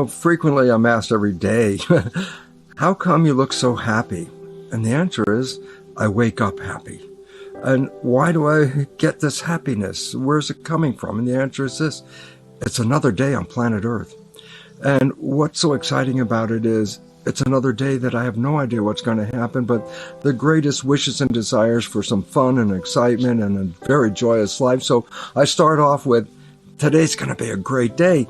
Frequently I'm asked every day, how come you look so happy? And the answer is, I wake up happy. And why do I get this happiness? Where's it coming from? And the answer is this: it's another day on planet Earth. And what's so exciting about it is it's another day that I have no idea what's going to happen, but the greatest wishes and desires for some fun and excitement and a very joyous life. So I start off with, today's going to be a great day.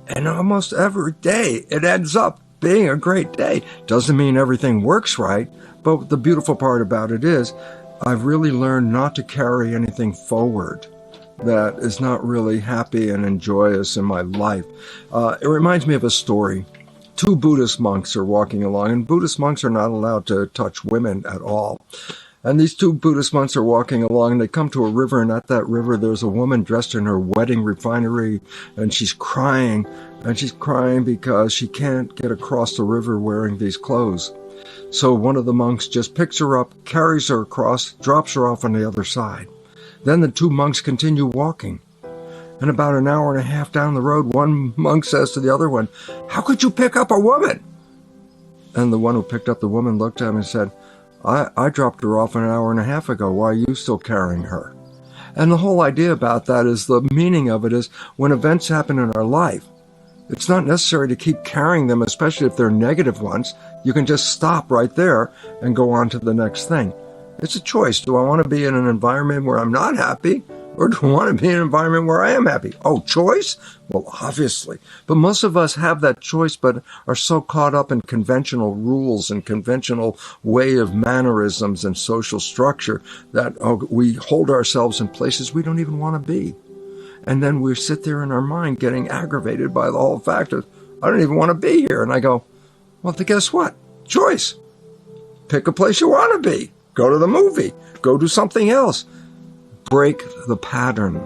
And almost every day it ends up being a great day. Doesn't mean everything works right, but the beautiful part about it is I've really learned not to carry anything forward that is not really happy and joyous in my life. It reminds me of a story. Two Buddhist monks are walking along, and Buddhist monks are not allowed to touch women at all. And these two Buddhist monks are walking along, and they come to a river, and at that river there's a woman dressed in her wedding refinery, and she's crying. And she's crying because she can't get across the river wearing these clothes. So one of the monks just picks her up, carries her across, drops her off on the other side. Then the two monks continue walking. And about an hour and a half down the road, one monk says to the other one, "How could you pick up a woman?" And the one who picked up the woman looked at him and said, I dropped her off an hour and a half ago. Why are you still carrying her? And the whole idea about that is, the meaning of it is, when events happen in our life, it's not necessary to keep carrying them, especially if they're negative ones. You can just stop right there and go on to the next thing. It's a choice. Do I want to be in an environment where I'm not happy, or do I want to be in an environment where I am happy? Oh, choice? Well, obviously. But most of us have that choice, but are so caught up in conventional rules and conventional way of mannerisms and social structure that we hold ourselves in places we don't even want to be. And then we sit there in our mind getting aggravated by the whole fact of, I don't even want to be here. And I go, well, then guess what? Choice. Pick a place you want to be. Go to the movie. Go do something else. Break the pattern.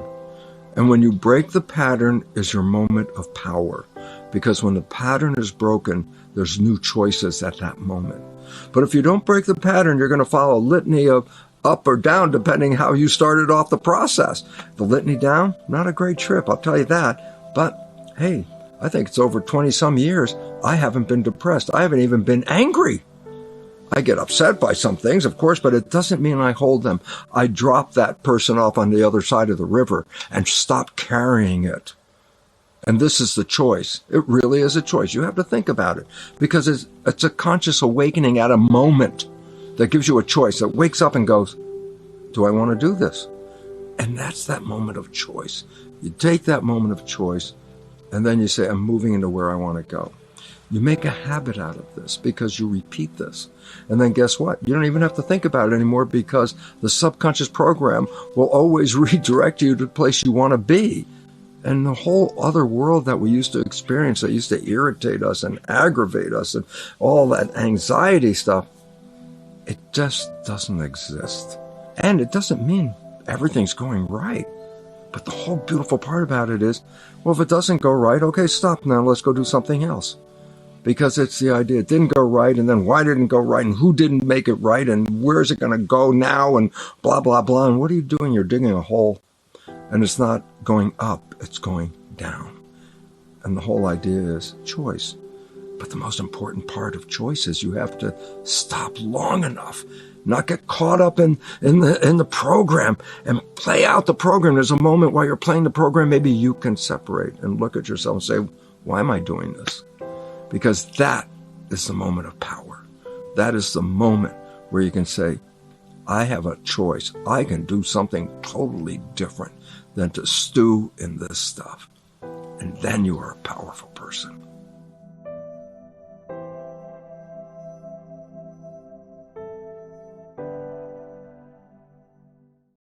And when you break the pattern is your moment of power. Because when the pattern is broken, there's new choices at that moment. But if you don't break the pattern, you're going to follow a litany of up or down, depending how you started off the process. The litany down, not a great trip, I'll tell you that. But hey, I think it's over 20 some years, I haven't been depressed. I haven't even been angry. I get upset by some things, of course, but it doesn't mean I hold them. I drop that person off on the other side of the river and stop carrying it. And this is the choice. It really is a choice. You have to think about it, because it's a conscious awakening at a moment that gives you a choice, that wakes up and goes, do I want to do this? And that's that moment of choice. You take that moment of choice, and then you say, I'm moving into where I want to go. You make a habit out of this because you repeat this. And then guess what? You don't even have to think about it anymore, because the subconscious program will always redirect you to the place you want to be. And the whole other world that we used to experience, that used to irritate us and aggravate us and all that anxiety stuff, it just doesn't exist. And it doesn't mean everything's going right. But the whole beautiful part about it is, well, if it doesn't go right, okay, stop now, let's go do something else. Because it's the idea, it didn't go right, and then why didn't it go right, and who didn't make it right, and where is it going to go now, and blah, blah, blah. And what are you doing? You're digging a hole, and it's not going up, it's going down. And the whole idea is choice. But the most important part of choice is you have to stop long enough, not get caught up in the program and play out the program. There's a moment while you're playing the program, maybe you can separate and look at yourself and say, why am I doing this? Because that is the moment of power. That is the moment where you can say, I have a choice. I can do something totally different than to stew in this stuff. And then you are a powerful person.